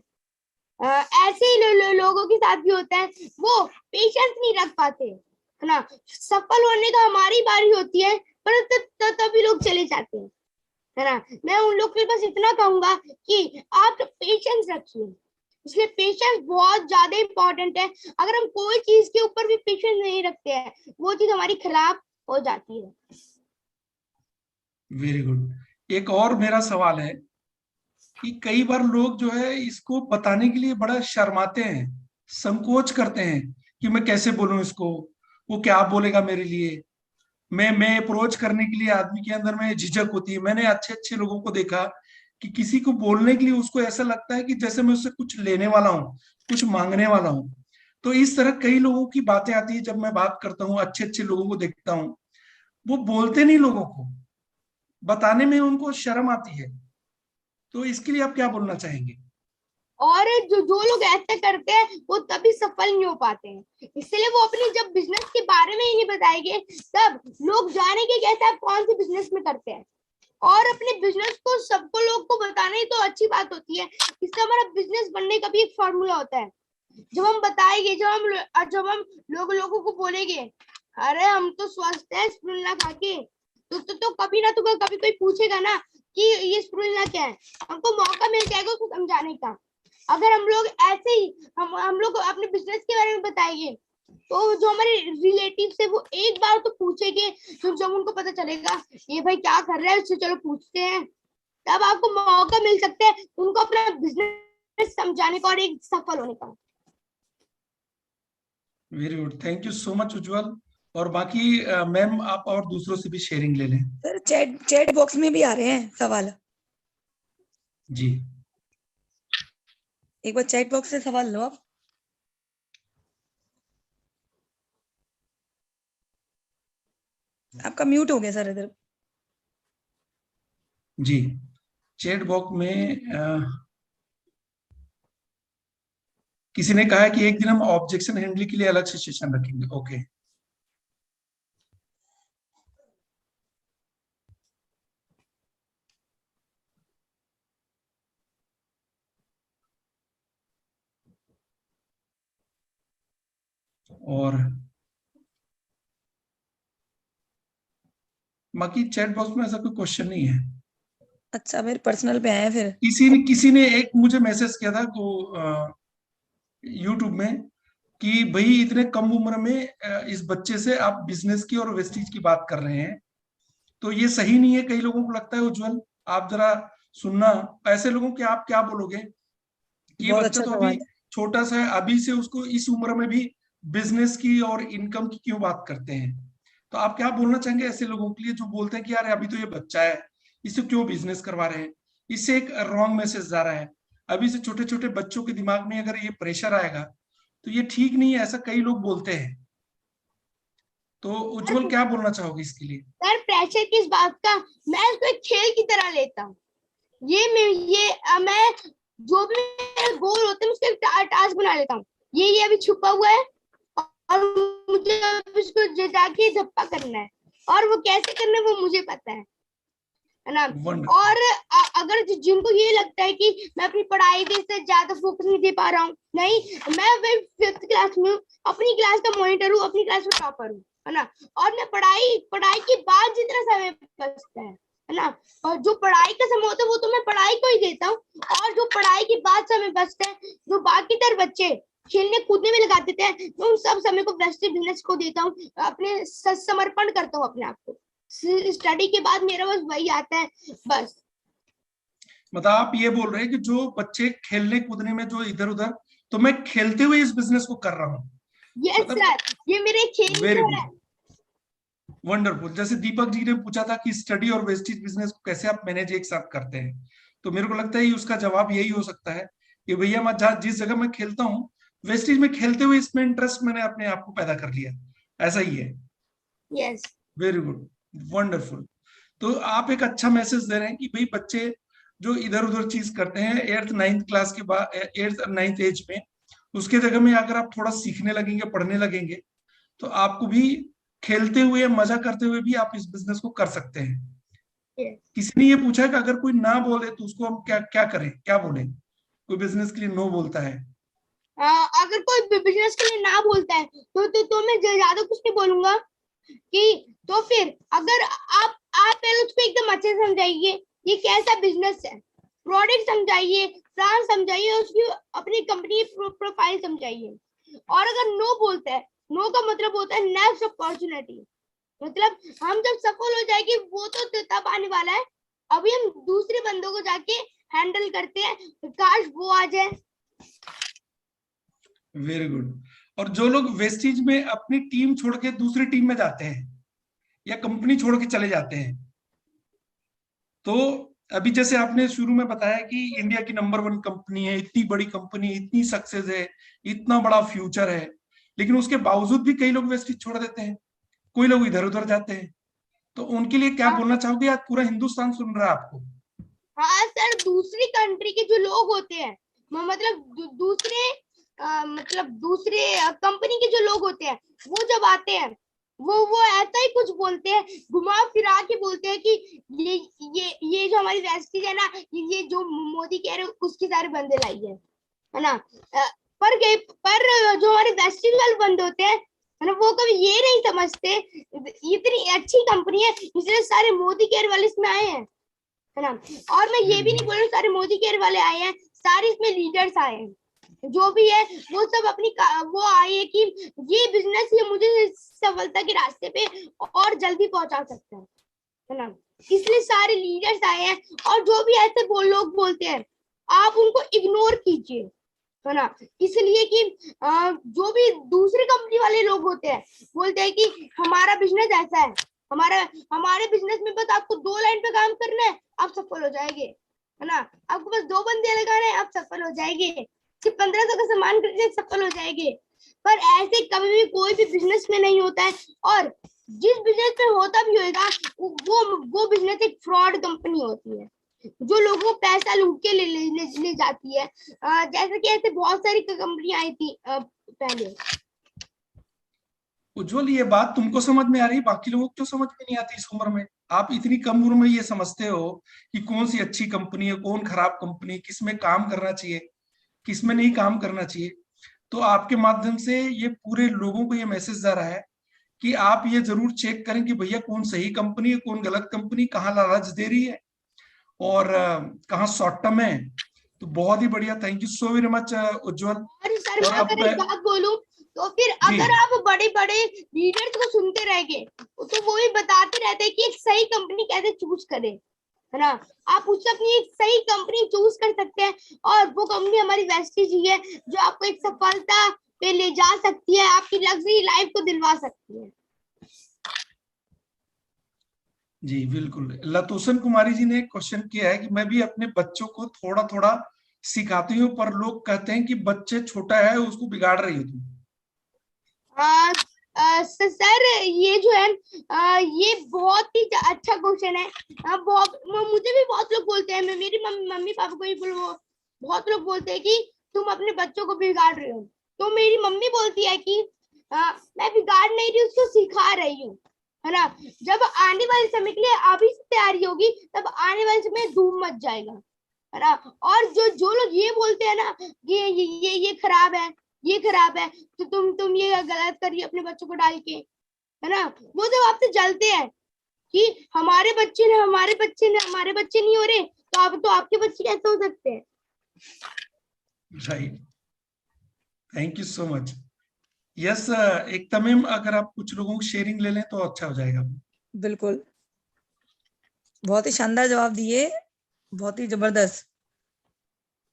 ऐसे ही लोगों के साथ भी होता है, वो पेशेंस नहीं रख पाते, है ना। सफल होने का हमारी बारी होती है, पर तभी लोग चले जाते हैं, है ना। मैं उन लोग के पास इतना कहूंगा कि आप पेशेंस रखिए, इसलिए पेशेंस बहुत ज्यादा इंपॉर्टेंट है। अगर हम कोई चीज के ऊपर भी पेशेंस नहीं रखते हैं, वो चीज हमारी खराब हो जाती है। Very good. एक और मेरा सवाल है कि कई बार लोग जो है इसको बताने के लिए बड़ा शर्माते हैं, संकोच करते हैं कि मैं कैसे बोलूं इसको, वो क्या बोलेगा मेरे लिए। मैं अप्रोच करने के लिए आदमी के अंदर में झिझक होती है। मैंने अच्छे अच्छे लोगों को देखा कि किसी को बोलने के लिए उसको ऐसा लगता है कि जैसे मैं उससे कुछ लेने वाला हूँ, कुछ मांगने वाला हूँ। तो इस तरह कई लोगों की बातें आती है जब मैं बात करता हूँ, अच्छे अच्छे लोगों को देखता हूँ, वो बोलते नहीं, लोगों को बताने में उनको शर्म आती है। तो इसके लिए आप क्या बोलना चाहेंगे? और जो लोग ऐसा करते हैं वो तभी सफल नहीं हो पाते हैं, इसलिए वो अपनी जब बिजनेस के बारे में ही नहीं बताएंगे, तब लोग जानेंगे कैसे आप कौन से बिजनेस में करते हैं। और अपने बिजनेस को सबको लोग को बताना ही तो अच्छी बात होती है, इससे हमारा बिजनेस बनने का भी एक फॉर्मूला होता है। जब हम बताएंगे, जब हम लोगों को बोलेंगे अरे हम तो स्वस्थ है स्प्रुलिना खा के, तो कभी ना तो कभी कोई पूछेगा ना कि ये स्प्रुलिना क्या है, हमको मौका मिल जाएगा उसको समझाने का। अगर हम लोग ऐसे ही हम लोग अपने बिजनेस के बारे में बताएंगे, तो जो हमारे रिलेटिव है वो एक बार तो पूछेंगे, जब उनको पता चलेगा ये भाई क्या कर रहा है, उससे चलो पूछते हैं, तब आपको मौका मिल सकता है उनको अपना बिजनेस समझाने का और एक सफल होने का। Very good, thank you so much Ujjwal. और बाकी मैम आप और दूसरों से भी शेयरिंग ले लें। सर चैट बॉक्स में भी आ रहे हैं सवाल, जी, एक बार चैट बॉक्स से सवाल लो आप। आपका म्यूट हो गया सर इधर। जी, चैट बॉक्स में किसी ने कहा है कि एक दिन हम ऑब्जेक्शन हैंडलिंग के लिए अलग से सेशन रखेंगे। ओके, और बाकी चैट बॉक्स में ऐसा कोई क्वेश्चन नहीं है। अच्छा मेरे पर्सनल पे आए फिर। किसी ने एक मुझे मैसेज किया था को यूट्यूब में कि भाई इतने कम उम्र में इस बच्चे से आप बिजनेस की और वेस्टेज की बात कर रहे हैं, तो ये सही नहीं है। कई लोगों को लगता है उज्जवल, आप जरा सुनना, ऐसे लोगों के आप क्या बोलोगे कि ये बहुत बच्चा अच्छा तो सवाल अभी है। छोटा सा है, अभी से उसको इस उम्र में भी बिजनेस की और इनकम की क्यों बात करते हैं? तो आप क्या बोलना चाहेंगे ऐसे लोगों के लिए जो बोलते हैं कि यार अभी तो ये बच्चा है, इससे क्यों बिजनेस करवा रहे हैं, इससे एक रॉन्ग मैसेज जा रहा है। अभी से छोटे छोटे बच्चों के दिमाग में अगर ये प्रेशर आएगा तो ये ठीक नहीं है, ऐसा कई लोग बोलते हैं। तो उज्जवल क्या बोलना चाहोगे इसके लिए? सर प्रेशर किस बात का, मैं इसको एक खेल की तरह लेता हूँ। मैं जो भी मेरा गोल होता है उसको एक टास्क बना लेता हूँ। ये अभी छुपा हुआ है और मुझे अब इसको जाके धप्पा करना है, और वो कैसे करना है वो मुझे पता है ना। और अगर जिनको ये लगता है कि मैं अपनी पढ़ाई पे से ज्यादा फोकस नहीं दे पा रहा हूँ, नहीं, मैं 5th क्लास में हूँ, अपनी क्लास का मॉनिटर हूँ, अपनी क्लास में टॉपर हूँ, है ना। और मैं पढ़ाई के बाद जितना समय बचता है ना, और जो पढ़ाई का समय होता है वो तो मैं पढ़ाई को ही देता हूँ, और जो पढ़ाई के बाद समय बचता है, जो बाकी तरह बच्चे खेलने कूदने में लगा देते हैं, मैं उन सब समय को वेस्टेज बिजनेस को देता हूँ, अपने समर्पण करता हूँ अपने आप को। स्टडी के बाद मेरा बस वही आता है बस। मतलब आप ये बोल रहे हैं कि जो बच्चे खेलने कूदने में जो इधर उधर, तो मैं खेलते हुए इस बिजनेस को कर रहा हूँ। यस सर, ये मेरे खेल वेरी है। Good, wonderful. जैसे दीपक जी ने पूछा था कि स्टडी और वेस्टेज बिजनेस को कैसे आप मैनेज एक साथ करते हैं, तो मेरे को लगता है उसका जवाब यही हो सकता है कि भैया मैं जिस जगह मैं खेलता हूँ वेस्टेज में खेलते हुए इसमें इंटरेस्ट मैंने अपने आप को पैदा कर लिया, ऐसा ही है। Yes, very good, wonderful. तो आप एक अच्छा मैसेज दे रहे हैं कि भाई बच्चे जो इधर उधर चीज करते हैं 8th 9th क्लास के बाद, 8th 9th एज में, उसके जगह में अगर आप थोड़ा सीखने लगेंगे, पढ़ने लगेंगे, तो आपको भी खेलते हुए मजा करते हुए भी आप इस बिजनेस को कर सकते हैं। yes. किसी ने ये पूछा कि अगर कोई ना बोले तो उसको हम क्या क्या करें, क्या बोले? कोई बिजनेस के लिए नो बोलता है, अगर कोई बिजनेस के लिए ना बोलता है तो मैं ज्यादा कुछ नहीं बोलूंगा कि तो फिर अगर आप पहले उसको एकदम अच्छे से समझाइए ये कैसा बिजनेस है, प्रोडक्ट समझाइए, ब्रांड समझाइए, उसकी अपनी कंपनी प्रोफाइल समझाइए। और अगर नो बोलता है, नो का मतलब होता है नेक्स्ट अपॉर्चुनिटी, मतलब हम जब सफल हो जाएंगे वो तो तब आने वाला है, अभी हम दूसरे बंदों को जाके हैंडल करते हैं, काश वो आ जाए। Very good. और जो लोग वेस्टेज में अपनी टीम छोड़ के दूसरी टीम में जाते हैं या कंपनी छोड़ के चले जाते हैं, तो अभी जैसे आपने शुरू में बताया कि इंडिया की नंबर 1 कंपनी है, इतनी बड़ी कंपनी, इतनी सक्सेस है, इतना बड़ा फ्यूचर है, लेकिन उसके बावजूद भी कई लोग वेस्टेज छोड़ देते हैं, कोई लोग इधर उधर जाते हैं, तो उनके लिए क्या बोलना चाहोगे? आज पूरा हिंदुस्तान सुन रहा है आपको। हाँ सर, दूसरी कंट्री के जो लोग होते हैं, मतलब दूसरे कंपनी के जो लोग होते हैं, वो जब आते हैं वो ऐसा ही कुछ बोलते हैं, घुमा फिरा के बोलते हैं कि ये जो हमारी वेस्टेज है ना, ये जो मोदी कह रहे उसके सारे बंदे लाई है ना। पर जो हमारे वेस्टेज वाले बंदे होते हैं ना, वो कभी ये नहीं समझते इतनी अच्छी कंपनी है इसलिए सारे मोदी केयर वाले इसमें आए हैं, है ना। और मैं ये भी नहीं बोल रही सारे मोदी केयर वाले आए हैं, सारे इसमें लीडर्स आए हैं, जो भी है वो सब अपनी वो आए हैं कि ये बिजनेस ये मुझे सफलता के रास्ते पे और जल्दी पहुंचा सकता है ना, इसलिए सारे लीडर्स आए हैं। और जो भी ऐसे लोग बोलते हैं आप उनको इग्नोर कीजिए, है ना, इसलिए कि जो भी दूसरी कंपनी वाले लोग होते हैं बोलते हैं कि हमारा बिजनेस ऐसा है, हमारे बिजनेस में बस आपको 2 लाइन पे काम करना है, आप सफल हो जाएंगे, है ना, आपको बस 2 बंदे लगाने हैं, आप सफल हो जाएंगे, सिर्फ 1500 का सामान खरीदने सफल हो जाएंगे। पर ऐसे कभी भी कोई भी बिजनेस में नहीं होता है, और जिस बिजनेस में होता भी होगा वो बिजनेस एक फ्रॉड कंपनी होती है, जो लोगों को पैसा लूट के ले जाती है। जैसे कि ऐसे बहुत सारी कंपनियां आई थी पहले। उज्जवल, ये बात तुमको समझ में आ रही, बाकी लोगों को क्यों समझ में नहीं आती इस उम्र में? आप इतनी कम उम्र में ये समझते हो कि कौन सी अच्छी कंपनी है, कौन खराब कंपनी, किस में काम करना चाहिए, किस में नहीं काम करना चाहिए। तो आपके माध्यम से ये पूरे लोगों को ये मैसेज जा रहा है कि आप ये जरूर चेक करें कि भैया कौन सही कंपनी है, कौन गलत कंपनी, कहाँ लालच दे रही है और कहाँ शॉर्ट टर्म है। तो बहुत ही बढ़िया, thank you so very much Ujjwal. अरे सर, मैं अब अगर एक बात बोलूं तो फिर अगर आप बड़े बड़े लीडर्स को सुनते रहेंगे तो वो भी बताते रहते हैं कि एक सही कंपनी कैसे चूज करें, है ना, आप उससे अपनी एक सही कंपनी चूज कर सकते हैं, और वो कंपनी हमारी वेस्टेज ही है जो आपको एक सफलता पे ले जा सकती है, आपकी लग्जरी लाइफ को दिलवा सकती है। जी बिल्कुल। लतोसन कुमारी जी ने एक क्वेश्चन किया है कि मैं भी अपने बच्चों को थोड़ा थोड़ा सिखाती हूँ, पर लोग कहते हैं कि बच्चे छोटा है उसको बिगाड़ रही हो तुम। सर ये जो है ये बहुत ही अच्छा क्वेश्चन है। मुझे भी बहुत लोग बोलते हैं, मेरी मम्मी पापा को भी बहुत लोग बोलते हैं कि तुम अपने बच्चों को बिगाड़ रहे हो। तो मेरी मम्मी बोलती है कि मैं बिगाड़ नहीं रही, उसको सिखा रही हूँ, है ना। जब आने वाले समय के लिए अभी से तैयारी होगी, तब आने वाले समय धूम मच जाएगा, है ना। और जो लोग ये बोलते हैं ना कि ये खराब है, ये खराब है, तो तुम ये गलत करिए अपने बच्चों को डाल के, है ना। वो तो आपसे जलते हैं कि हमारे बच्चे नहीं हो रहे, तो आपके बच्चे कैसे हो सकते हैं। Right, thank you so much. Yes, एक तमीम, अगर आप कुछ लोगों को शेयरिंग ले लें तो अच्छा हो जाएगा। बिल्कुल, बहुत ही शानदार जवाब दिए, बहुत ही जबरदस्त,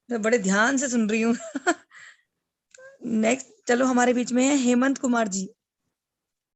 मैं बड़े ध्यान से सुन रही हूँ। नेक्स्ट चलो हमारे बीच में है हेमंत कुमार जी।